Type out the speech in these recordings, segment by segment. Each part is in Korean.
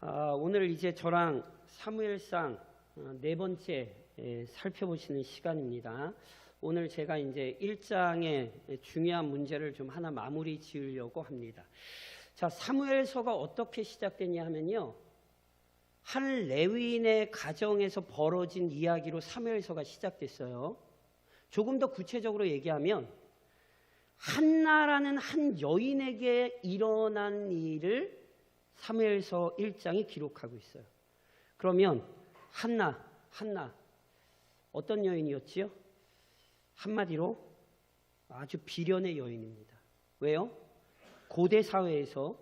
오늘 이제 저랑 사무엘상 네 번째 살펴보시는 시간입니다. 오늘 제가 이제 1장의 중요한 문제를 좀 하나 마무리 지으려고 합니다. 자, 사무엘서가 어떻게 시작되냐 하면요, 한 레위인의 가정에서 벌어진 이야기로 사무엘서가 시작됐어요. 조금 더 구체적으로 얘기하면 한나라는 한 여인에게 일어난 일을 사무엘서 1장이 기록하고 있어요. 그러면 한나 어떤 여인이었지요? 한마디로 아주 비련의 여인입니다. 왜요? 고대 사회에서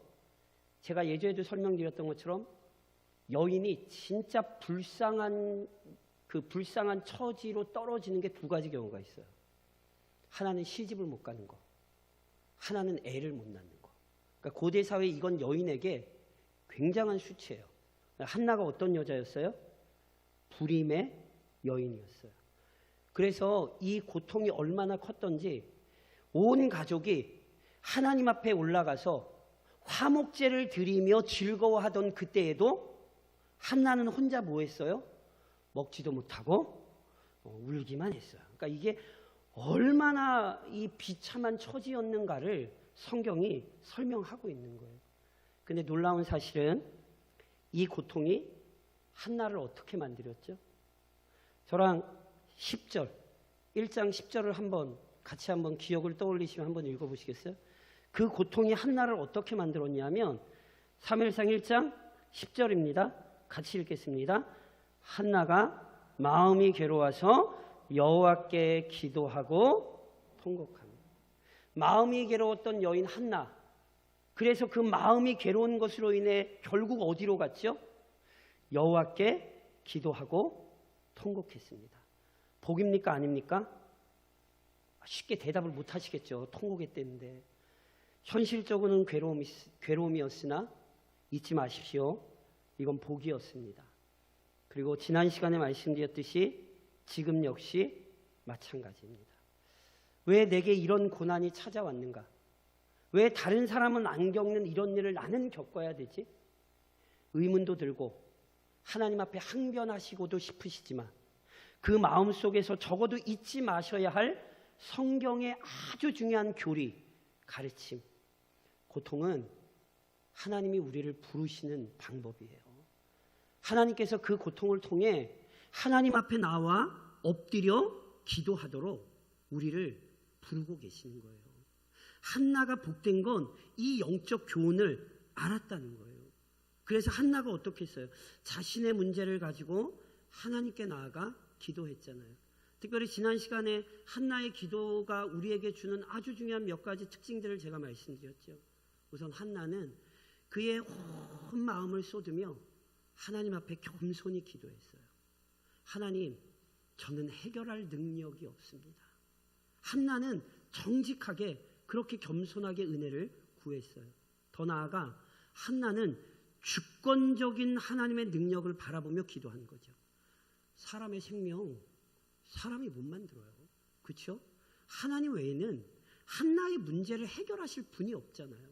제가 예전에도 설명드렸던 것처럼 여인이 진짜 불쌍한 처지로 떨어지는 게 두 가지 경우가 있어요. 하나는 시집을 못 가는 거, 하나는 애를 못 낳는 거. 그러니까 고대 사회 이건 여인에게 굉장한 수치예요. 한나가 어떤 여자였어요? 불임의 여인이었어요. 그래서 이 고통이 얼마나 컸던지 온 가족이 하나님 앞에 올라가서 화목제를 드리며 즐거워하던 그때에도 한나는 혼자 뭐 했어요? 먹지도 못하고 울기만 했어요. 그러니까 이게 얼마나 이 비참한 처지였는가를 성경이 설명하고 있는 거예요. 근데 놀라운 사실은 이 고통이 한나를 어떻게 만들었죠? 저랑 10절, 1장 10절을 같이 한번 기억을 떠올리시면 한번 읽어보시겠어요? 그 고통이 한나를 어떻게 만들었냐면 사무엘상 1장 10절입니다. 같이 읽겠습니다. 한나가 마음이 괴로워서 여호와께 기도하고 통곡합니다. 마음이 괴로웠던 여인 한나, 그래서 그 마음이 괴로운 것으로 인해 결국 어디로 갔죠? 여호와께 기도하고 통곡했습니다. 복입니까 아닙니까? 쉽게 대답을 못 하시겠죠. 통곡했다는데. 현실적으로는 괴로움이었으나 잊지 마십시오. 이건 복이었습니다. 그리고 지난 시간에 말씀드렸듯이 지금 역시 마찬가지입니다. 왜 내게 이런 고난이 찾아왔는가? 왜 다른 사람은 안 겪는 이런 일을 나는 겪어야 되지? 의문도 들고 하나님 앞에 항변하시고도 싶으시지만 그 마음속에서 적어도 잊지 마셔야 할 성경의 아주 중요한 교리, 가르침, 고통은 하나님이 우리를 부르시는 방법이에요. 하나님께서 그 고통을 통해 하나님 앞에 나와 엎드려 기도하도록 우리를 부르고 계시는 거예요. 한나가 복된 건 이 영적 교훈을 알았다는 거예요. 그래서 한나가 어떻게 했어요? 자신의 문제를 가지고 하나님께 나아가 기도했잖아요. 특별히 지난 시간에 한나의 기도가 우리에게 주는 아주 중요한 몇 가지 특징들을 제가 말씀드렸죠. 우선 한나는 그의 온 마음을 쏟으며 하나님 앞에 겸손히 기도했어요. 하나님, 저는 해결할 능력이 없습니다. 한나는 정직하게 그렇게 겸손하게 은혜를 구했어요. 더 나아가 한나는 주권적인 하나님의 능력을 바라보며 기도한 거죠. 사람의 생명, 사람이 못 만들어요. 그렇죠? 하나님 외에는 한나의 문제를 해결하실 분이 없잖아요.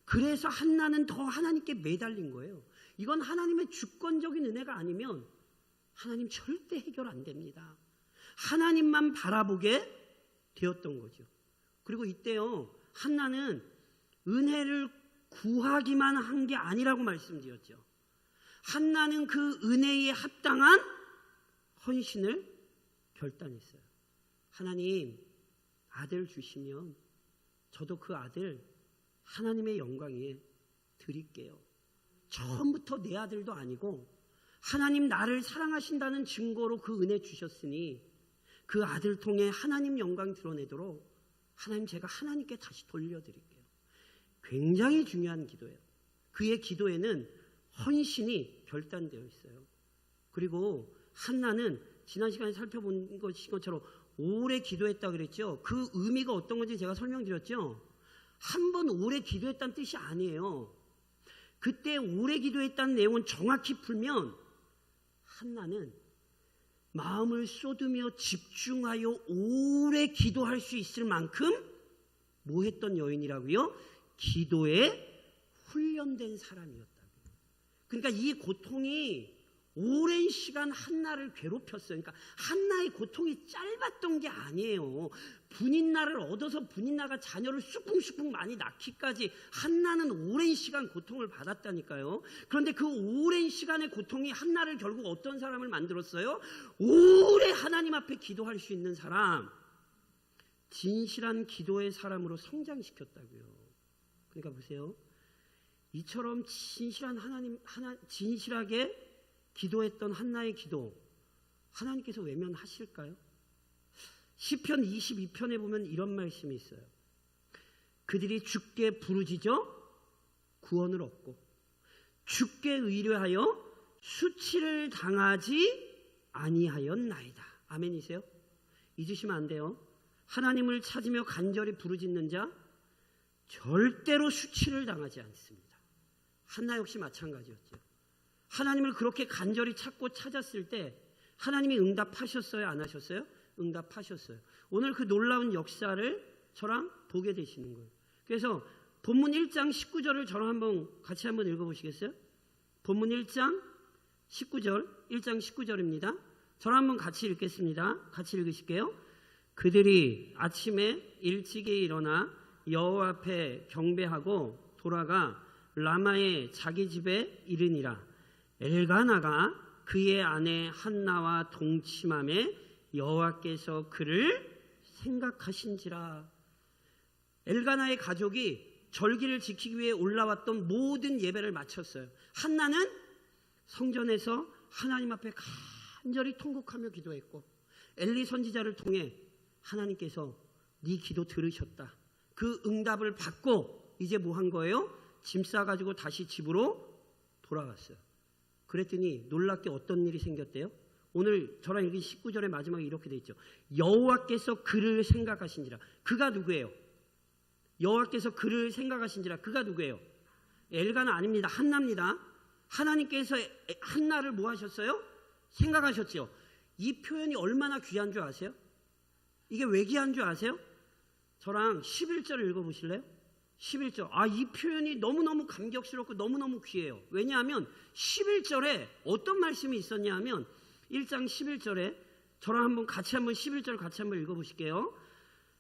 그래서 한나는 더 하나님께 매달린 거예요. 이건 하나님의 주권적인 은혜가 아니면 하나님 절대 해결 안 됩니다. 하나님만 바라보게 되었던 거죠. 그리고 이때요, 한나는 은혜를 구하기만 한 게 아니라고 말씀드렸죠. 한나는 그 은혜에 합당한 헌신을 결단했어요. 하나님, 아들 주시면 저도 그 아들 하나님의 영광 위에 드릴게요. 처음부터 내 아들도 아니고 하나님 나를 사랑하신다는 증거로 그 은혜 주셨으니 그 아들 통해 하나님 영광 드러내도록 하나님, 제가 하나님께 다시 돌려드릴게요. 굉장히 중요한 기도예요. 그의 기도에는 헌신이 결단되어 있어요. 그리고 한나는 지난 시간에 살펴본 것처럼 오래 기도했다 그랬죠. 그 의미가 어떤 건지 제가 설명드렸죠. 한 번 오래 기도했다는 뜻이 아니에요. 그때 오래 기도했다는 내용은 정확히 풀면 한나는 마음을 쏟으며 집중하여 오래 기도할 수 있을 만큼 뭐 했던 여인이라고요? 기도에 훈련된 사람이었다고요. 그러니까 이 고통이 오랜 시간 한나를 괴롭혔어요. 그러니까 한나의 고통이 짧았던 게 아니에요. 분인나를 얻어서 분인나가 자녀를 쑥풍쑥풍 많이 낳기까지 한나는 오랜 시간 고통을 받았다니까요. 그런데 그 오랜 시간의 고통이 한나를 결국 어떤 사람을 만들었어요? 오래 하나님 앞에 기도할 수 있는 사람, 진실한 기도의 사람으로 성장시켰다고요. 그러니까 보세요. 이처럼 진실하게 기도했던 한나의 기도, 하나님께서 외면하실까요? 시편 22편에 보면 이런 말씀이 있어요. 그들이 주께 부르짖어 구원을 얻고 주께 의뢰하여 수치를 당하지 아니하였나이다. 아멘이세요? 잊으시면 안 돼요. 하나님을 찾으며 간절히 부르짖는 자 절대로 수치를 당하지 않습니다. 한나 역시 마찬가지였죠. 하나님을 그렇게 간절히 찾고 찾았을 때 하나님이 응답하셨어요? 안 하셨어요? 응답하셨어요. 오늘 그 놀라운 역사를 저랑 보게 되시는 거예요. 그래서 본문 1장 19절을 저랑 같이 한번 읽어보시겠어요? 본문 1장 19절, 1장 19절입니다. 저랑 한번 같이 읽겠습니다. 같이 읽으실게요. 그들이 아침에 일찍이 일어나 여호와 앞에 경배하고 돌아가 라마의 자기 집에 이르니라. 엘가나가 그의 아내 한나와 동침함에 여호와께서 그를 생각하신지라. 엘가나의 가족이 절기를 지키기 위해 올라왔던 모든 예배를 마쳤어요. 한나는 성전에서 하나님 앞에 간절히 통곡하며 기도했고 엘리 선지자를 통해 하나님께서 네 기도 들으셨다. 그 응답을 받고 이제 뭐 한 거예요? 짐 싸가지고 다시 집으로 돌아갔어요. 그랬더니 놀랍게 어떤 일이 생겼대요? 오늘 저랑 읽은 19절의 마지막에 이렇게 돼 있죠. 여호와께서 그를 생각하신지라. 그가 누구예요? 여호와께서 그를 생각하신지라. 그가 누구예요? 엘가나 아닙니다. 한나입니다. 하나님께서 한나를 뭐 하셨어요? 생각하셨죠. 이 표현이 얼마나 귀한 줄 아세요? 이게 왜 귀한 줄 아세요? 저랑 11절을 읽어보실래요? 11절. 이 표현이 너무너무 감격스럽고 너무너무 귀해요. 왜냐하면 11절에 어떤 말씀이 있었냐 하면 1장 11절에 저랑 같이 한번 11절 같이 한번 읽어보실게요.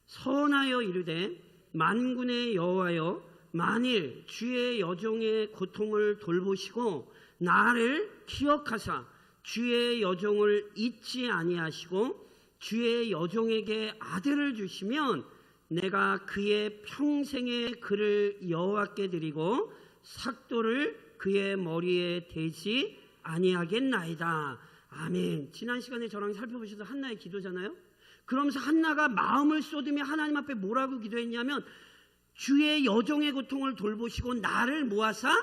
선하여 이르되 만군의 여호와여 만일 주의 여종의 고통을 돌보시고 나를 기억하사 주의 여종을 잊지 아니하시고 주의 여종에게 아들을 주시면 내가 그의 평생의 그를 여호와께 드리고 삭도를 그의 머리에 대지 아니하겠나이다. 아멘. 지난 시간에 저랑 살펴보셔서 한나의 기도잖아요. 그러면서 한나가 마음을 쏟으며 하나님 앞에 뭐라고 기도했냐면 주의 여종의 고통을 돌보시고 나를 모아사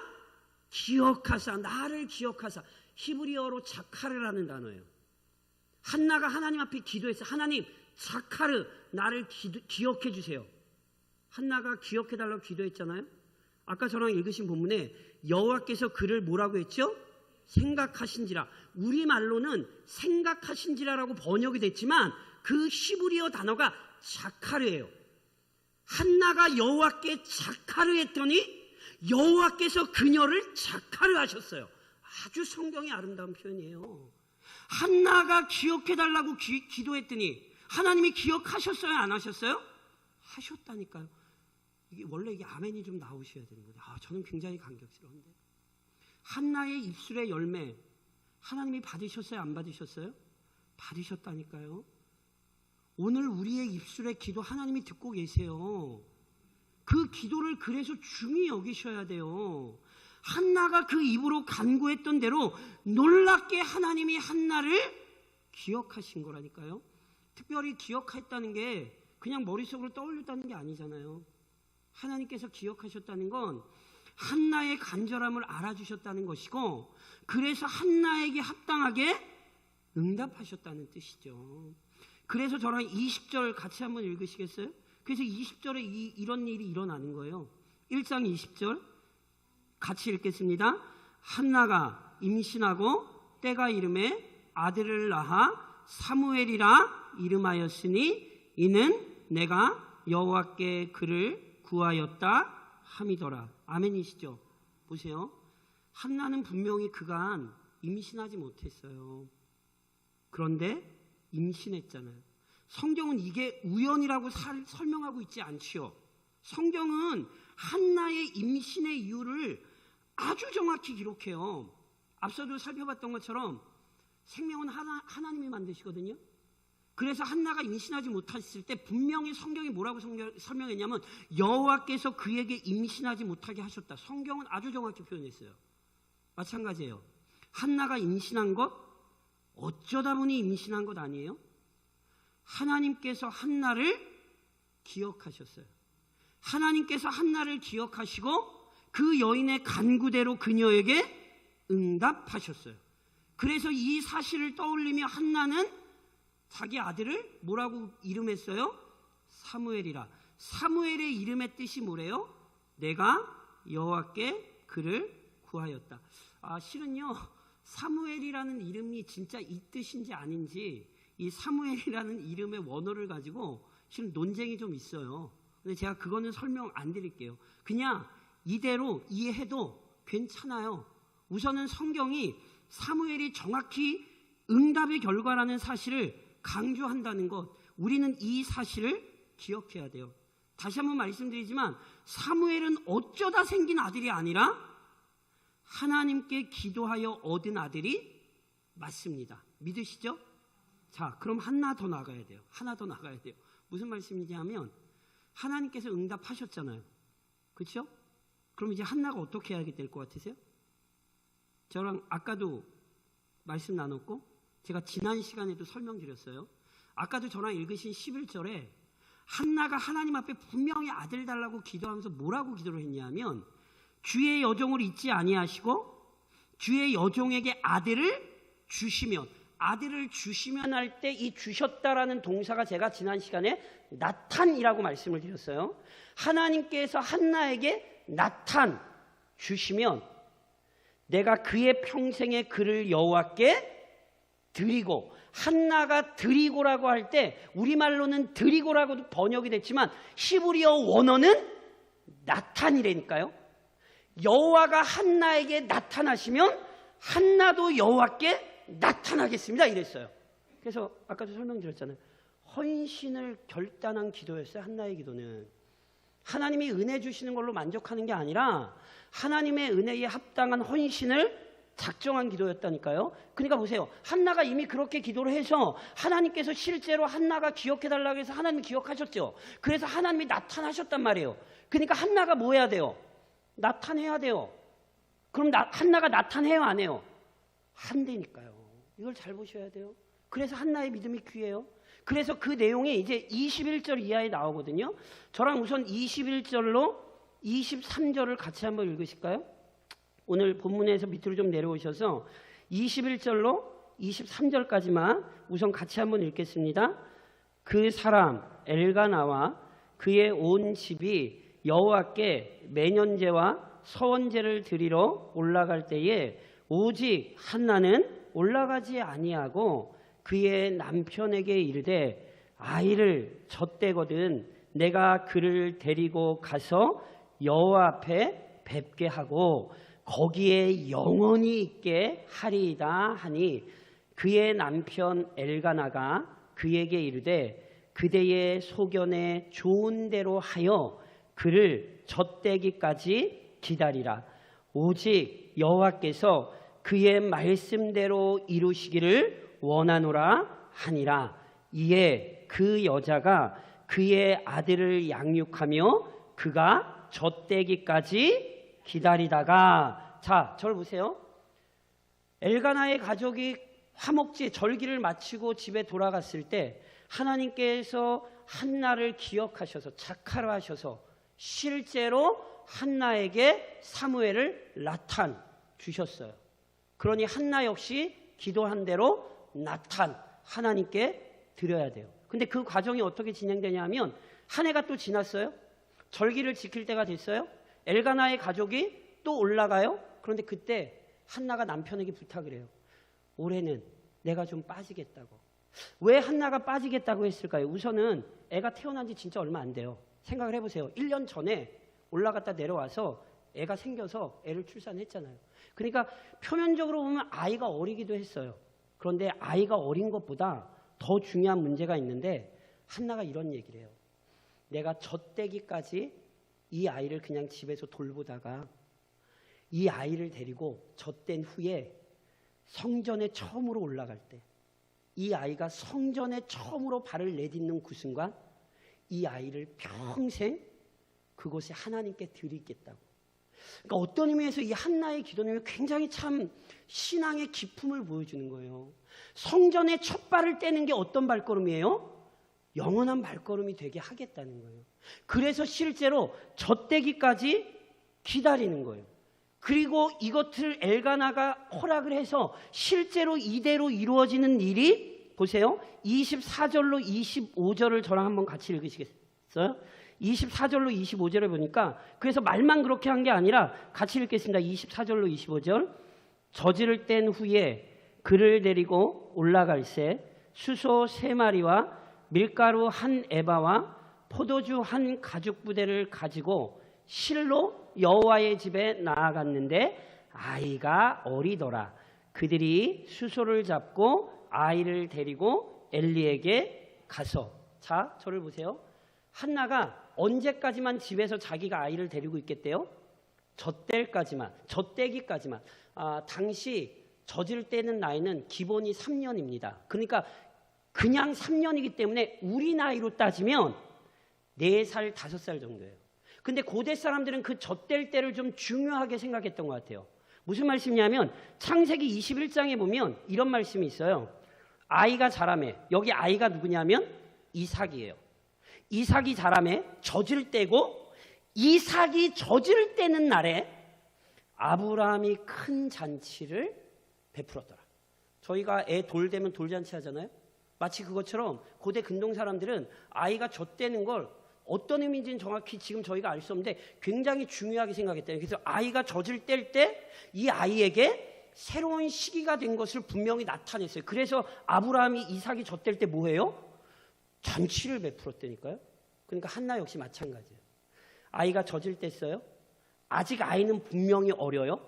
기억하사, 나를 기억하사. 히브리어로 자카르라는 단어예요. 한나가 하나님 앞에 기도했어요. 하나님, 자카르, 나를 기억해 주세요. 한나가 기억해 달라고 기도했잖아요. 아까 저랑 읽으신 본문에 여호와께서 그를 뭐라고 했죠? 생각하신지라. 우리말로는 생각하신지라라고 번역이 됐지만 그 히브리어 단어가 자카르예요. 한나가 여호와께 자카르 했더니 여호와께서 그녀를 자카르 하셨어요. 아주 성경이 아름다운 표현이에요. 한나가 기억해 달라고 기도했더니 하나님이 기억하셨어요? 안 하셨어요? 하셨다니까요. 원래 이게 아멘이 좀 나오셔야 되는 거예요. 저는 굉장히 감격스러운데. 한나의 입술의 열매 하나님이 받으셨어요? 안 받으셨어요? 받으셨다니까요. 오늘 우리의 입술의 기도 하나님이 듣고 계세요. 그 기도를 그래서 중히 여기셔야 돼요. 한나가 그 입으로 간구했던 대로 놀랍게 하나님이 한나를 기억하신 거라니까요. 특별히 기억했다는 게 그냥 머릿속으로 떠올렸다는 게 아니잖아요. 하나님께서 기억하셨다는 건 한나의 간절함을 알아주셨다는 것이고 그래서 한나에게 합당하게 응답하셨다는 뜻이죠. 그래서 저랑 20절 같이 한번 읽으시겠어요? 그래서 20절에 이런 일이 일어나는 거예요. 1장 20절 같이 읽겠습니다. 한나가 임신하고 때가 이름에 아들을 낳아 사무엘이라 이름하였으니 이는 내가 여호와께 그를 구하였다 함이더라. 아멘이시죠? 보세요. 한나는 분명히 그간 임신하지 못했어요. 그런데 임신했잖아요. 성경은 이게 우연이라고 설명하고 있지 않지요. 성경은 한나의 임신의 이유를 아주 정확히 기록해요. 앞서도 살펴봤던 것처럼 생명은 하나님이 만드시거든요. 그래서 한나가 임신하지 못했을 때 분명히 성경이 뭐라고 설명했냐면 여호와께서 그에게 임신하지 못하게 하셨다. 성경은 아주 정확히 표현했어요. 마찬가지예요. 한나가 임신한 것 어쩌다 보니 임신한 것 아니에요? 하나님께서 한나를 기억하셨어요. 하나님께서 한나를 기억하시고 그 여인의 간구대로 그녀에게 응답하셨어요. 그래서 이 사실을 떠올리며 한나는 자기 아들을 뭐라고 이름했어요? 사무엘이라. 사무엘의 이름의 뜻이 뭐래요? 내가 여호와께 그를 구하였다. 실은요 사무엘이라는 이름이 진짜 이 뜻인지 아닌지 이 사무엘이라는 이름의 원어를 가지고 실은 논쟁이 좀 있어요. 근데 제가 그거는 설명 안 드릴게요. 그냥 이대로 이해해도 괜찮아요. 우선은 성경이 사무엘이 정확히 응답의 결과라는 사실을 강조한다는 것, 우리는 이 사실을 기억해야 돼요. 다시 한번 말씀드리지만 사무엘은 어쩌다 생긴 아들이 아니라 하나님께 기도하여 얻은 아들이 맞습니다. 믿으시죠? 자, 그럼 하나 더 나가야 돼요. 하나 더 나가야 돼요. 무슨 말씀이냐면 하나님께서 응답하셨잖아요. 그렇죠? 그럼 이제 한나가 어떻게 해야 될 것 같으세요? 저랑 아까도 말씀 나눴고 제가 지난 시간에도 설명드렸어요. 아까도 저랑 읽으신 11절에 한나가 하나님 앞에 분명히 아들 달라고 기도하면서 뭐라고 기도를 했냐면 주의 여종을 잊지 아니하시고 주의 여종에게 아들을 주시면, 아들을 주시면 할 때 이 주셨다라는 동사가 제가 지난 시간에 나탄이라고 말씀을 드렸어요. 하나님께서 한나에게 나탄 주시면 내가 그의 평생의 그를 여호와께 드리고, 한나가 드리고라고 할 때 우리말로는 드리고라고도 번역이 됐지만 히브리어 원어는 나탄이라니까요. 여호와가 한나에게 나타나시면 한나도 여호와께 나타나겠습니다 이랬어요. 그래서 아까도 설명드렸잖아요. 헌신을 결단한 기도였어요. 한나의 기도는 하나님이 은혜 주시는 걸로 만족하는 게 아니라 하나님의 은혜에 합당한 헌신을 작정한 기도였다니까요. 그러니까 보세요. 한나가 이미 그렇게 기도를 해서 하나님께서 실제로 한나가 기억해달라고 해서 하나님이 기억하셨죠. 그래서 하나님이 나타나셨단 말이에요. 그러니까 한나가 뭐 해야 돼요? 나타내야 돼요. 그럼 한나가 나타내요 안 해요? 한다니까요. 이걸 잘 보셔야 돼요. 그래서 한나의 믿음이 귀해요. 그래서 그 내용이 이제 21절 이하에 나오거든요. 저랑 우선 21절로 23절을 같이 한번 읽으실까요? 오늘 본문에서 밑으로 좀 내려오셔서 21절로 23절까지만 우선 같이 한번 읽겠습니다. 그 사람 엘가나와 그의 온 집이 여호와께 매년제와 서원제를 드리러 올라갈 때에 오직 한나는 올라가지 아니하고 그의 남편에게 이르되 아이를 젖대거든 내가 그를 데리고 가서 여호와 앞에 뵙게 하고 거기에 영원히 있게 하리이다 하니 그의 남편 엘가나가 그에게 이르되 그대의 소견에 좋은 대로 하여 그를 젖대기까지 기다리라. 오직 여호와께서 그의 말씀대로 이루시기를 원하노라 하니라. 이에 그 여자가 그의 아들을 양육하며 그가 젖대기까지 기다리다가, 자, 저를 보세요. 엘가나의 가족이 화목제 절기를 마치고 집에 돌아갔을 때 하나님께서 한나를 기억하셔서 작하라 하셔서 실제로 한나에게 사무엘을 나탄 주셨어요. 그러니 한나 역시 기도한 대로 나탄 하나님께 드려야 돼요. 근데 그 과정이 어떻게 진행되냐면 한 해가 또 지났어요. 절기를 지킬 때가 됐어요. 엘가나의 가족이 또 올라가요. 그런데 그때 한나가 남편에게 부탁을 해요. 올해는 내가 좀 빠지겠다고. 왜 한나가 빠지겠다고 했을까요? 우선은 애가 태어난 지 진짜 얼마 안 돼요. 생각을 해보세요. 1년 전에 올라갔다 내려와서 애가 생겨서 애를 출산했잖아요. 그러니까 표면적으로 보면 아이가 어리기도 했어요. 그런데 아이가 어린 것보다 더 중요한 문제가 있는데 한나가 이런 얘기를 해요. 내가 젖대기까지 이 아이를 그냥 집에서 돌보다가 이 아이를 데리고 젖댄 후에 성전에 처음으로 올라갈 때 이 아이가 성전에 처음으로 발을 내딛는 그 순간 이 아이를 평생 그곳에 하나님께 드리겠다고. 그러니까 어떤 의미에서 이 한나의 기도는 굉장히 참 신앙의 기품을 보여주는 거예요. 성전에 첫 발을 떼는 게 어떤 발걸음이에요? 영원한 발걸음이 되게 하겠다는 거예요. 그래서 실제로 젖대기까지 기다리는 거예요. 그리고 이것을 엘가나가 허락을 해서 실제로 이대로 이루어지는 일이 보세요. 24절로 25절을 저랑 한번 같이 읽으시겠어요? 24절로 25절에 보니까 그래서 말만 그렇게 한 게 아니라 같이 읽겠습니다. 24절로 25절. 젖을 뗀 후에 그를 데리고 올라갈새 수소 3마리와 밀가루 1에바와 포도주 1가죽부대를 가지고 실로 여호와의 집에 나아갔는데 아이가 어리더라. 그들이 수소를 잡고 아이를 데리고 엘리에게 가서. 자, 저를 보세요. 한나가 언제까지만 집에서 자기가 아이를 데리고 있겠대요? 젖대기까지만. 당시 젖을 떼는 나이는 기본이 3년입니다. 그러니까 그냥 3년이기 때문에 우리 나이로 따지면 4살, 5살 정도예요. 근데 고대 사람들은 그 젖댈 때를 좀 중요하게 생각했던 것 같아요. 무슨 말씀이냐면 창세기 21장에 보면 이런 말씀이 있어요. 아이가 자라매. 여기 아이가 누구냐면 이삭이에요. 이삭이 자라매 젖을 떼고 이삭이 젖을 떼는 날에 아브라함이 큰 잔치를 베풀었더라. 저희가 애 돌 되면 돌잔치 하잖아요. 마치 그것처럼 고대 근동 사람들은 아이가 젖대는 걸 어떤 의미인지는 정확히 지금 저희가 알 수 없는데 굉장히 중요하게 생각했대요. 그래서 아이가 젖을 뗄 때 이 아이에게 새로운 시기가 된 것을 분명히 나타냈어요. 그래서 아브라함이 이삭이 젖댈 때 뭐해요? 잔치를 베풀었다니까요. 그러니까 한나 역시 마찬가지예요. 아이가 젖을 뗐어요. 아직 아이는 분명히 어려요.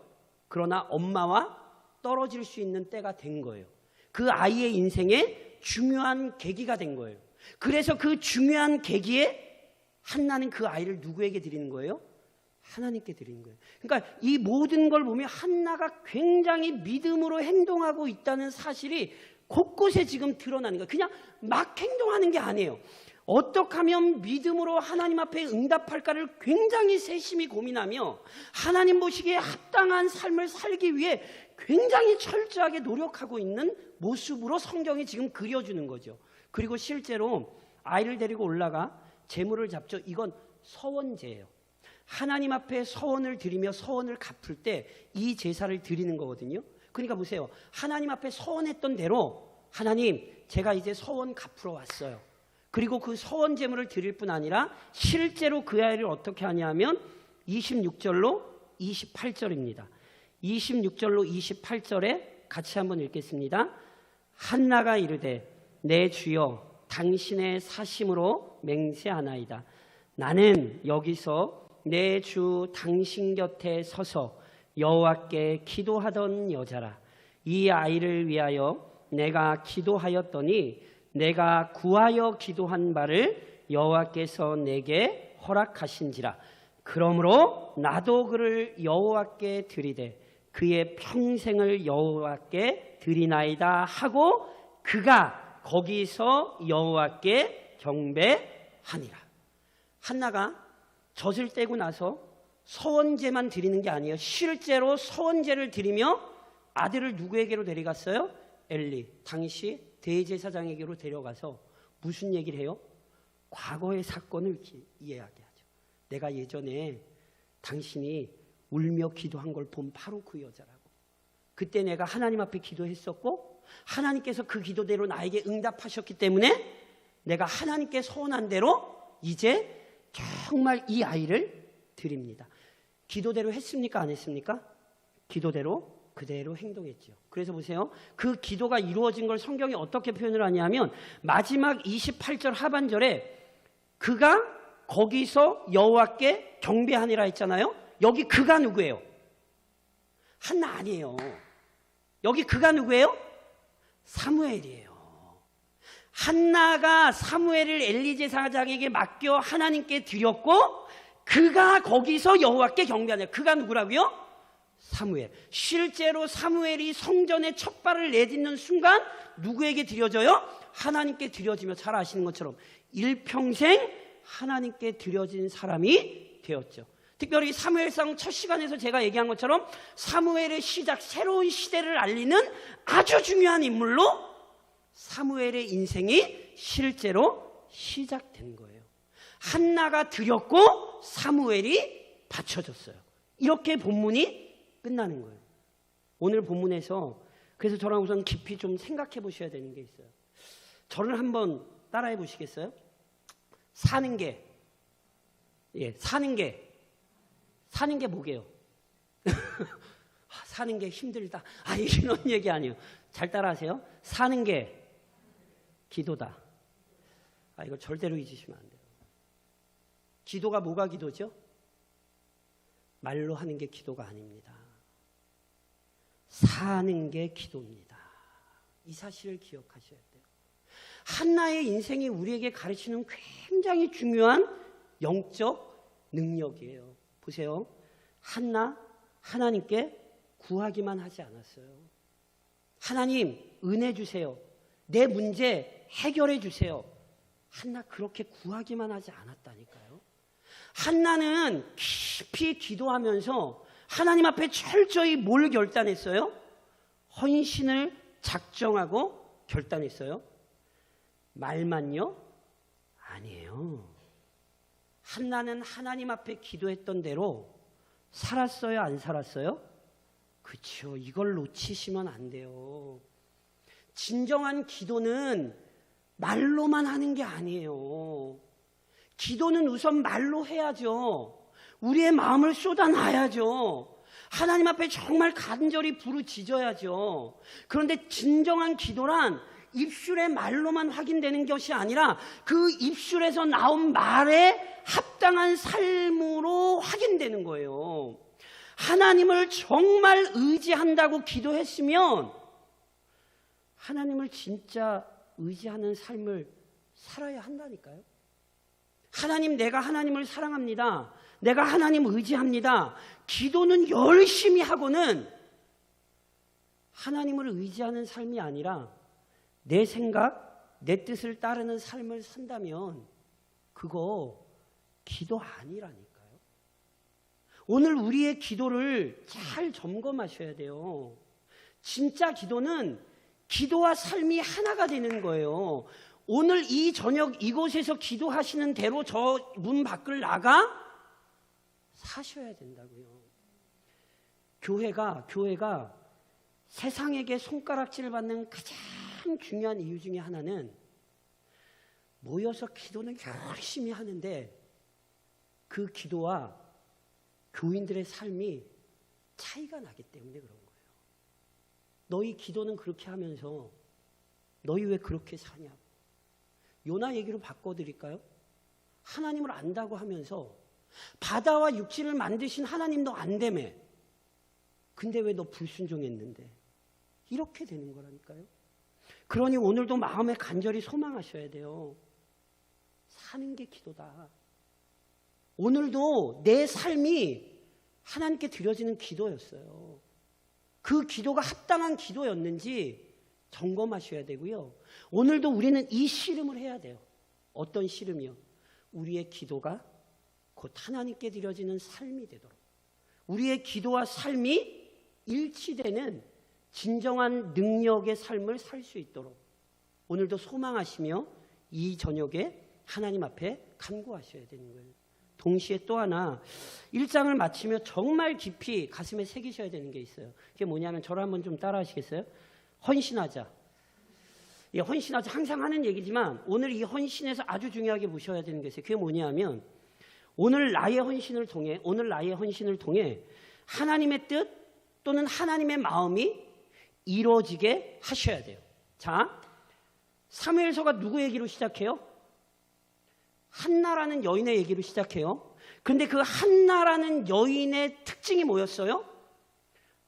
그러나 엄마와 떨어질 수 있는 때가 된 거예요. 그 아이의 인생에 중요한 계기가 된 거예요. 그래서 그 중요한 계기에 한나는 그 아이를 누구에게 드리는 거예요? 하나님께 드리는 거예요. 그러니까 이 모든 걸 보면 한나가 굉장히 믿음으로 행동하고 있다는 사실이 곳곳에 지금 드러나는 거예요. 그냥 막 행동하는 게 아니에요. 어떻게 하면 믿음으로 하나님 앞에 응답할까를 굉장히 세심히 고민하며 하나님 보시기에 합당한 삶을 살기 위해 굉장히 철저하게 노력하고 있는 모습으로 성경이 지금 그려주는 거죠. 그리고 실제로 아이를 데리고 올라가 제물을 잡죠. 이건 서원제예요. 하나님 앞에 서원을 드리며 서원을 갚을 때 이 제사를 드리는 거거든요. 그러니까 보세요. 하나님 앞에 서원했던 대로 하나님 제가 이제 서원 갚으러 왔어요. 그리고 그 서원 제물을 드릴 뿐 아니라 실제로 그 아이를 어떻게 하냐면 26절로 28절입니다. 26절로 28절에 같이 한번 읽겠습니다. 한나가 이르되 내 주여 당신의 사심으로 맹세하나이다. 나는 여기서 내 주 당신 곁에 서서 여호와께 기도하던 여자라. 이 아이를 위하여 내가 기도하였더니 내가 구하여 기도한 바를 여호와께서 내게 허락하신지라. 그러므로 나도 그를 여호와께 드리되 그의 평생을 여호와께 드리나이다 하고 그가 거기서 여호와께 경배하니라. 한나가 젖을 떼고 나서 서원제만 드리는 게 아니에요. 실제로 서원제를 드리며 아들을 누구에게로 데려갔어요? 엘리, 당시 대제사장에게로 데려가서 무슨 얘기를 해요? 과거의 사건을 이야기하죠. 내가 예전에 당신이 울며 기도한 걸 본 바로 그 여자라고. 그때 내가 하나님 앞에 기도했었고 하나님께서 그 기도대로 나에게 응답하셨기 때문에 내가 하나님께 서원한 대로 이제 정말 이 아이를 드립니다. 기도대로 했습니까? 안 했습니까? 기도대로 그대로 행동했죠. 그래서 보세요. 그 기도가 이루어진 걸 성경이 어떻게 표현을 하냐면 마지막 28절 하반절에 그가 거기서 여호와께 경배하니라 했잖아요. 여기 그가 누구예요? 한나 아니에요. 여기 그가 누구예요? 사무엘이에요. 한나가 사무엘을 엘리 제사장에게 맡겨 하나님께 드렸고 그가 거기서 여호와께 경배하냐. 그가 누구라고요? 사무엘. 실제로 사무엘이 성전에 첫 발을 내딛는 순간 누구에게 드려져요? 하나님께 드려지며 잘 아시는 것처럼 일평생 하나님께 드려진 사람이 되었죠. 특별히 사무엘상 첫 시간에서 제가 얘기한 것처럼 사무엘의 시작, 새로운 시대를 알리는 아주 중요한 인물로 사무엘의 인생이 실제로 시작된 거예요. 한나가 드렸고 사무엘이 바쳐졌어요. 이렇게 본문이 끝나는 거예요. 오늘 본문에서 그래서 저랑 우선 깊이 좀 생각해 보셔야 되는 게 있어요. 저를 한번 따라해 보시겠어요? 사는 게 뭐게요? 사는 게 힘들다. 이런 얘기 아니에요. 잘 따라하세요. 사는 게 기도다. 이거 절대로 잊으시면 안 돼요. 기도가 뭐가 기도죠? 말로 하는 게 기도가 아닙니다. 사는 게 기도입니다. 이 사실을 기억하셔야 돼요. 한나의 인생이 우리에게 가르치는 굉장히 중요한 영적 능력이에요. 보세요. 한나 하나님께 구하기만 하지 않았어요. 하나님 은혜 주세요. 내 문제 해결해 주세요. 한나 그렇게 구하기만 하지 않았다니까요. 한나는 깊이 기도하면서 하나님 앞에 철저히 뭘 결단했어요? 헌신을 작정하고 결단했어요. 말만요? 아니에요. 한나는 하나님 앞에 기도했던 대로 살았어요? 안 살았어요? 그렇죠. 이걸 놓치시면 안 돼요. 진정한 기도는 말로만 하는 게 아니에요. 기도는 우선 말로 해야죠. 우리의 마음을 쏟아놔야죠. 하나님 앞에 정말 간절히 부르짖어야죠. 그런데 진정한 기도란 입술의 말로만 확인되는 것이 아니라 그 입술에서 나온 말에 합당한 삶으로 확인되는 거예요. 하나님을 정말 의지한다고 기도했으면 하나님을 진짜 의지하는 삶을 살아야 한다니까요. 하나님, 내가 하나님을 사랑합니다. 내가 하나님 의지합니다. 기도는 열심히 하고는 하나님을 의지하는 삶이 아니라 내 생각, 내 뜻을 따르는 삶을 산다면 그거 기도 아니라니까요. 오늘 우리의 기도를 잘 점검하셔야 돼요. 진짜 기도는 기도와 삶이 하나가 되는 거예요. 오늘 이 저녁 이곳에서 기도하시는 대로 저 문 밖을 나가 사셔야 된다고요. 교회가 세상에게 손가락질을 받는 가장 중요한 이유 중에 하나는 모여서 기도는 열심히 하는데 그 기도와 교인들의 삶이 차이가 나기 때문에 그런 거예요. 너희 기도는 그렇게 하면서 너희 왜 그렇게 사냐고. 요나 얘기로 바꿔드릴까요? 하나님을 안다고 하면서 바다와 육지를 만드신 하나님 너 안 되며 근데 왜 너 불순종했는데 이렇게 되는 거라니까요. 그러니 오늘도 마음에 간절히 소망하셔야 돼요. 사는 게 기도다. 오늘도 내 삶이 하나님께 드려지는 기도였어요. 그 기도가 합당한 기도였는지 점검하셔야 되고요. 오늘도 우리는 이 씨름을 해야 돼요. 어떤 씨름이요? 우리의 기도가 곧 하나님께 드려지는 삶이 되도록, 우리의 기도와 삶이 일치되는 진정한 능력의 삶을 살 수 있도록 오늘도 소망하시며 이 저녁에 하나님 앞에 간구하셔야 되는 거예요. 동시에 또 하나 1장을 마치며 정말 깊이 가슴에 새기셔야 되는 게 있어요. 그게 뭐냐면 저를 한번 좀 따라 하시겠어요? 헌신하자. 헌신하자 항상 하는 얘기지만 오늘 이 헌신에서 아주 중요하게 보셔야 되는 게 있어요. 그게 뭐냐면 오늘 나의 헌신을 통해 하나님의 뜻 또는 하나님의 마음이 이루어지게 하셔야 돼요. 자, 사무엘서가 누구 얘기로 시작해요? 한나라는 여인의 얘기로 시작해요. 근데 그 한나라는 여인의 특징이 뭐였어요?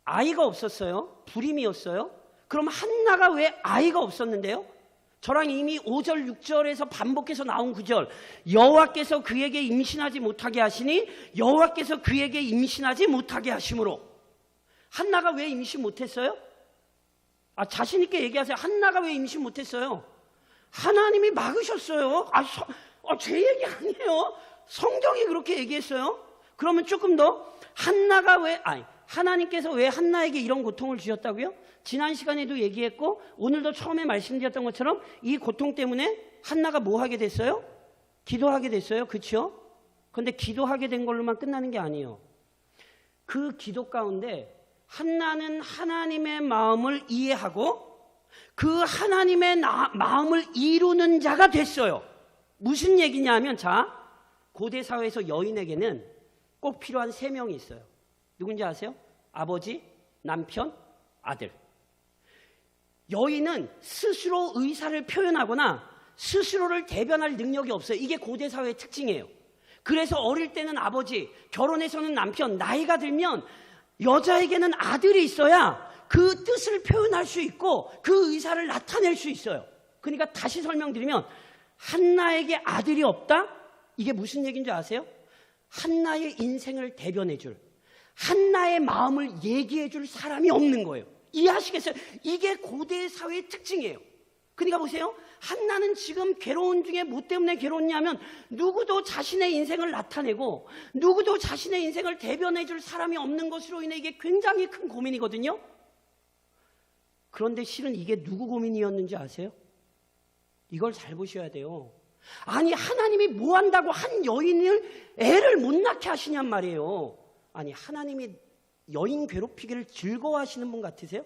아이가 없었어요. 불임이었어요. 그럼 한나가 왜 아이가 없었는데요? 저랑 이미 5절 6절에서 반복해서 나온 9절, 여호와께서 그에게 임신하지 못하게 하시니 여호와께서 그에게 임신하지 못하게 하심으로. 한나가 왜 임신 못했어요? 자신 있게 얘기하세요. 한나가 왜 임신 못했어요? 하나님이 막으셨어요. 제 얘기 아니에요. 성경이 그렇게 얘기했어요. 그러면 조금 더 하나님께서 왜 한나에게 이런 고통을 주셨다고요? 지난 시간에도 얘기했고 오늘도 처음에 말씀드렸던 것처럼 이 고통 때문에 한나가 뭐 하게 됐어요? 기도하게 됐어요. 그렇죠? 그런데 기도하게 된 걸로만 끝나는 게 아니에요. 그 기도 가운데 한나는 하나님의 마음을 이해하고 그 하나님의 마음을 이루는 자가 됐어요. 무슨 얘기냐면 고대 사회에서 여인에게는 꼭 필요한 3명이 있어요. 누군지 아세요? 아버지, 남편, 아들. 여인은 스스로 의사를 표현하거나 스스로를 대변할 능력이 없어요. 이게 고대 사회의 특징이에요. 그래서 어릴 때는 아버지, 결혼해서는 남편, 나이가 들면 여자에게는 아들이 있어야 그 뜻을 표현할 수 있고 그 의사를 나타낼 수 있어요. 그러니까 다시 설명드리면 한나에게 아들이 없다? 이게 무슨 얘기인지 아세요? 한나의 인생을 대변해줄, 한나의 마음을 얘기해줄 사람이 없는 거예요. 이해하시겠어요? 이게 고대 사회의 특징이에요. 그러니까 보세요. 한나는 지금 괴로운 중에 뭐 때문에 괴로웠냐면 누구도 자신의 인생을 나타내고 누구도 자신의 인생을 대변해줄 사람이 없는 것으로 인해 이게 굉장히 큰 고민이거든요. 그런데 실은 이게 누구 고민이었는지 아세요? 이걸 잘 보셔야 돼요. 아니 하나님이 뭐 한다고 한 여인을 애를 못 낳게 하시냔 말이에요. 아니 하나님이 여인 괴롭히기를 즐거워하시는 분 같으세요?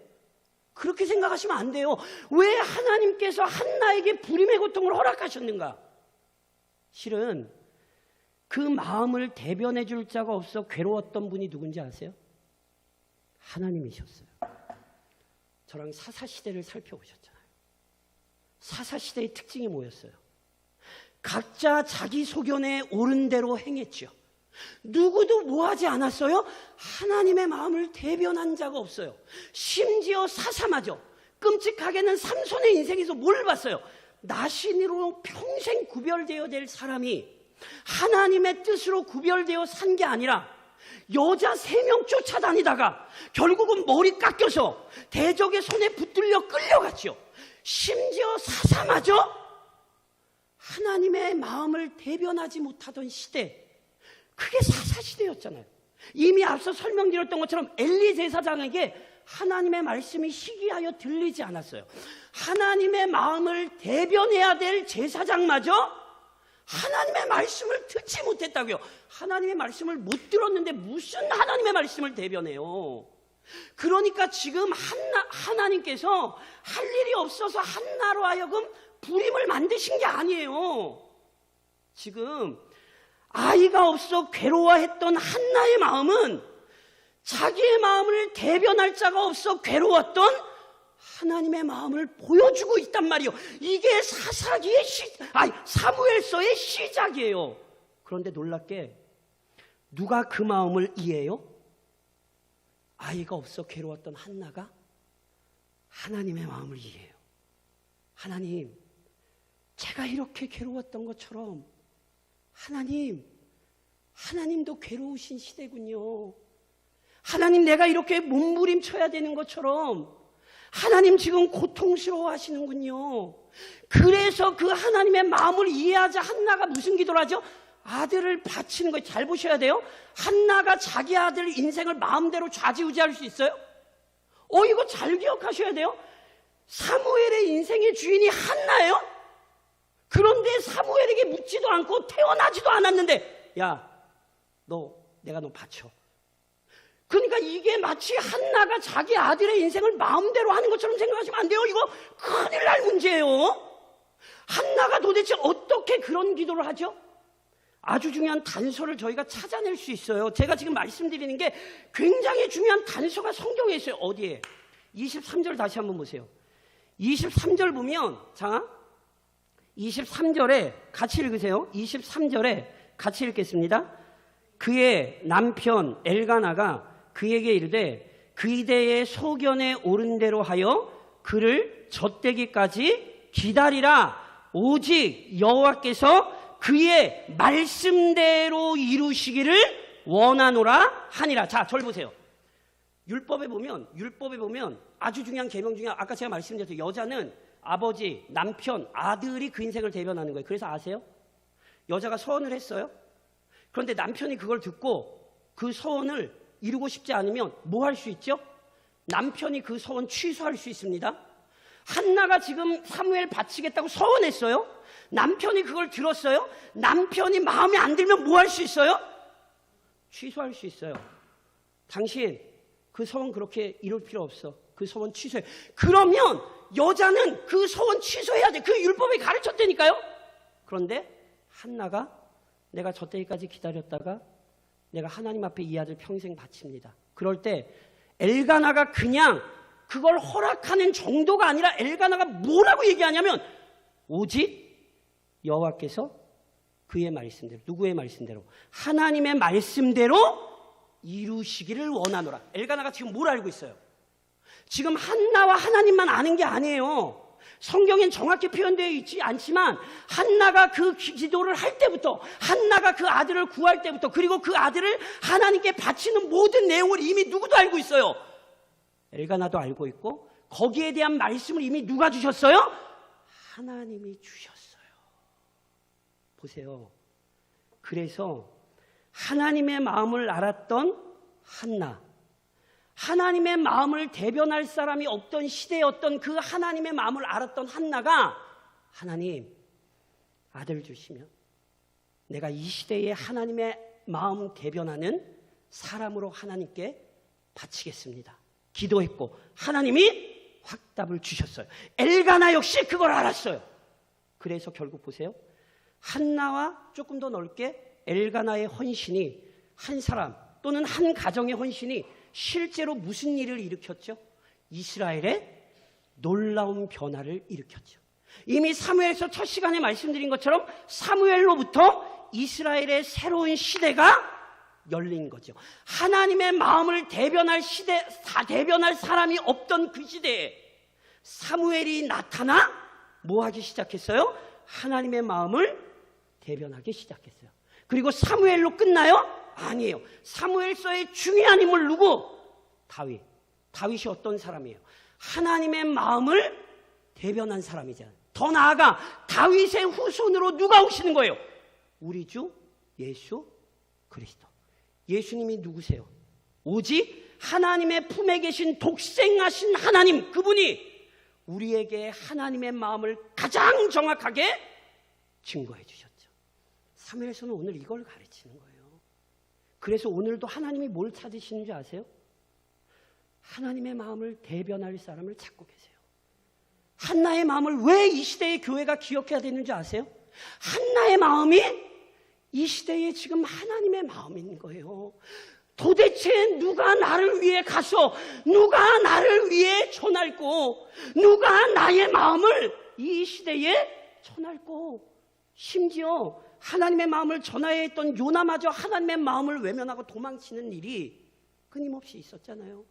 그렇게 생각하시면 안 돼요. 왜 하나님께서 한나에게 불임의 고통을 허락하셨는가? 실은 그 마음을 대변해 줄 자가 없어 괴로웠던 분이 누군지 아세요? 하나님이셨어요. 저랑 사사시대를 살펴보셨잖아요. 사사시대의 특징이 뭐였어요? 각자 자기 소견에 옳은 대로 행했죠. 누구도 뭐하지 않았어요? 하나님의 마음을 대변한 자가 없어요. 심지어 사사마저 끔찍하게는 삼손의 인생에서 뭘 봤어요? 나신으로 평생 구별되어야 될 사람이 하나님의 뜻으로 구별되어 산 게 아니라 여자 3명 쫓아다니다가 결국은 머리 깎여서 대적의 손에 붙들려 끌려갔죠. 심지어 사사마저 하나님의 마음을 대변하지 못하던 시대, 그게 사사시대였잖아요. 이미 앞서 설명드렸던 것처럼 엘리 제사장에게 하나님의 말씀이 희귀하여 들리지 않았어요. 하나님의 마음을 대변해야 될 제사장마저 하나님의 말씀을 듣지 못했다고요. 하나님의 말씀을 못 들었는데 무슨 하나님의 말씀을 대변해요. 그러니까 지금 하나님께서 할 일이 없어서 한나로 하여금 불임을 만드신 게 아니에요. 지금 아이가 없어 괴로워했던 한나의 마음은 자기의 마음을 대변할 자가 없어 괴로웠던 하나님의 마음을 보여주고 있단 말이에요. 이게 사무엘서의 시작이에요. 그런데 놀랍게 누가 그 마음을 이해해요? 아이가 없어 괴로웠던 한나가 하나님의 마음을 이해해요. 하나님, 제가 이렇게 괴로웠던 것처럼 하나님도 괴로우신 시대군요. 하나님, 내가 이렇게 몸부림쳐야 되는 것처럼 하나님 지금 고통스러워 하시는군요. 그래서 그 하나님의 마음을 이해하자 한나가 무슨 기도를 하죠? 아들을 바치는 거예요. 잘 보셔야 돼요. 한나가 자기 아들 인생을 마음대로 좌지우지할 수 있어요? 이거 잘 기억하셔야 돼요. 사무엘의 인생의 주인이 한나예요? 그런데 사무엘에게 묻지도 않고 태어나지도 않았는데 내가 너 바쳐. 그러니까 이게 마치 한나가 자기 아들의 인생을 마음대로 하는 것처럼 생각하시면 안 돼요. 이거 큰일 날 문제예요. 한나가 도대체 어떻게 그런 기도를 하죠? 아주 중요한 단서를 저희가 찾아낼 수 있어요. 제가 지금 말씀드리는 게 굉장히 중요한 단서가 성경에 있어요. 어디에? 23절 다시 한번 보세요. 23절 보면 23절에 같이 읽으세요. 23절에 같이 읽겠습니다. 그의 남편 엘가나가 그에게 이르되 그이대의 소견에 오른 대로 하여 그를 젖대기까지 기다리라. 오직 여호와께서 그의 말씀대로 이루시기를 원하노라 하니라. 자, 절 보세요. 율법에 보면 아주 중요한 계명 중에 아까 제가 말씀드렸죠. 여자는 아버지, 남편, 아들이 그 인생을 대변하는 거예요. 그래서 아세요? 여자가 서원을 했어요. 그런데 남편이 그걸 듣고 그 서원을 이루고 싶지 않으면 뭐 할 수 있죠? 남편이 그 서원 취소할 수 있습니다. 한나가 지금 사무엘 바치겠다고 서원했어요. 남편이 그걸 들었어요. 남편이 마음에 안 들면 뭐 할 수 있어요? 취소할 수 있어요. 당신 그 서원 그렇게 이룰 필요 없어. 그 서원 취소해. 그러면 여자는 그 서원 취소해야 돼. 그 율법에 가르쳤다니까요. 그런데 한나가 내가 저 때까지 기다렸다가 내가 하나님 앞에 이 아들 평생 바칩니다. 그럴 때 엘가나가 그냥 그걸 허락하는 정도가 아니라 엘가나가 뭐라고 얘기하냐면 오직 여호와께서 그의 말씀대로, 누구의 말씀대로? 하나님의 말씀대로 이루시기를 원하노라. 엘가나가 지금 뭘 알고 있어요? 지금 한나와 하나님만 아는 게 아니에요. 성경엔 정확히 표현되어 있지 않지만 한나가 그 기도를 할 때부터, 한나가 그 아들을 구할 때부터, 그리고 그 아들을 하나님께 바치는 모든 내용을 이미 누구도 알고 있어요. 엘가나도 알고 있고 거기에 대한 말씀을 이미 누가 주셨어요? 하나님이 주셨어요. 보세요. 그래서 하나님의 마음을 알았던 한나, 하나님의 마음을 대변할 사람이 없던 시대였던 그 하나님의 마음을 알았던 한나가 하나님 아들 주시면 내가 이 시대에 하나님의 마음 대변하는 사람으로 하나님께 바치겠습니다. 기도했고 하나님이 확답을 주셨어요. 엘가나 역시 그걸 알았어요. 그래서 결국 보세요. 한나와 조금 더 넓게 엘가나의 헌신이 한 사람 또는 한 가정의 헌신이 실제로 무슨 일을 일으켰죠? 이스라엘의 놀라운 변화를 일으켰죠. 이미 사무엘서 첫 시간에 말씀드린 것처럼 사무엘로부터 이스라엘의 새로운 시대가 열린 거죠. 하나님의 마음을 대변할 시대, 대변할 사람이 없던 그 시대에 사무엘이 나타나 뭐 하기 시작했어요? 하나님의 마음을 대변하기 시작했어요. 그리고 사무엘로 끝나요? 아니에요. 사무엘서의 중요한 인물 누구? 다윗. 다윗이 어떤 사람이에요? 하나님의 마음을 대변한 사람이잖아요. 더 나아가 다윗의 후손으로 누가 오시는 거예요? 우리 주 예수 그리스도. 예수님이 누구세요? 오직 하나님의 품에 계신 독생하신 하나님, 그분이 우리에게 하나님의 마음을 가장 정확하게 증거해 주셨죠. 사무엘서는 오늘 이걸 가르치는 거예요. 그래서 오늘도 하나님이 뭘 찾으시는 줄 아세요? 하나님의 마음을 대변할 사람을 찾고 계세요. 한나의 마음을 왜 이 시대의 교회가 기억해야 되는 줄 아세요? 한나의 마음이 이 시대에 지금 하나님의 마음인 거예요. 도대체 누가 나를 위해 가서, 누가 나를 위해 전할고, 누가 나의 마음을 이 시대에 전할고, 심지어 하나님의 마음을 전하야 했던 요나마저 하나님의 마음을 외면하고 도망치는 일이 끊임없이 있었잖아요.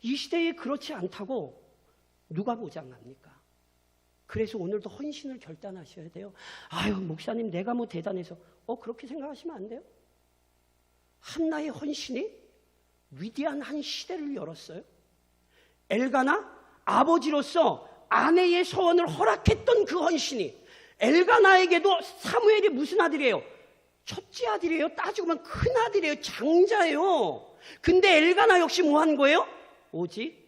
이 시대에 그렇지 않다고 누가 보장합니까? 그래서 오늘도 헌신을 결단하셔야 돼요. 아유, 목사님 내가 뭐 대단해서. 그렇게 생각하시면 안 돼요. 한나의 헌신이 위대한 한 시대를 열었어요. 엘가나 아버지로서 아내의 서원을 허락했던 그 헌신이 엘가나에게도 사무엘이 무슨 아들이에요? 첫째 아들이에요. 따지고 보면 큰 아들이에요. 장자예요. 근데 엘가나 역시 뭐 한 거예요? 오직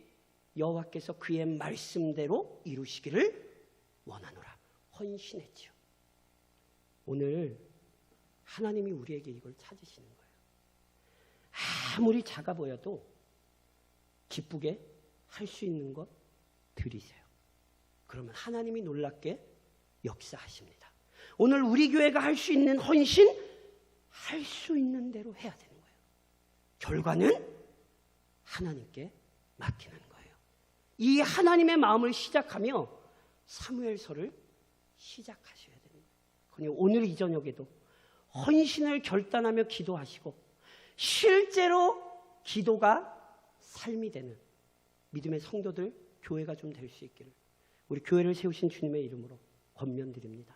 여호와께서 그의 말씀대로 이루시기를 원하노라. 헌신했죠. 오늘 하나님이 우리에게 이걸 찾으시는 거예요. 아무리 작아 보여도 기쁘게 할 수 있는 것 드리세요. 그러면 하나님이 놀랍게 역사하십니다. 오늘 우리 교회가 할 수 있는 헌신, 할 수 있는 대로 해야 되는 거예요. 결과는 하나님께 맡기는 거예요. 이 하나님의 마음을 시작하며 사무엘서를 시작하셔야 되는 거예요. 오늘 이 저녁에도 헌신을 결단하며 기도하시고 실제로 기도가 삶이 되는 믿음의 성도들, 교회가 좀 될 수 있기를 우리 교회를 세우신 주님의 이름으로 권면드립니다.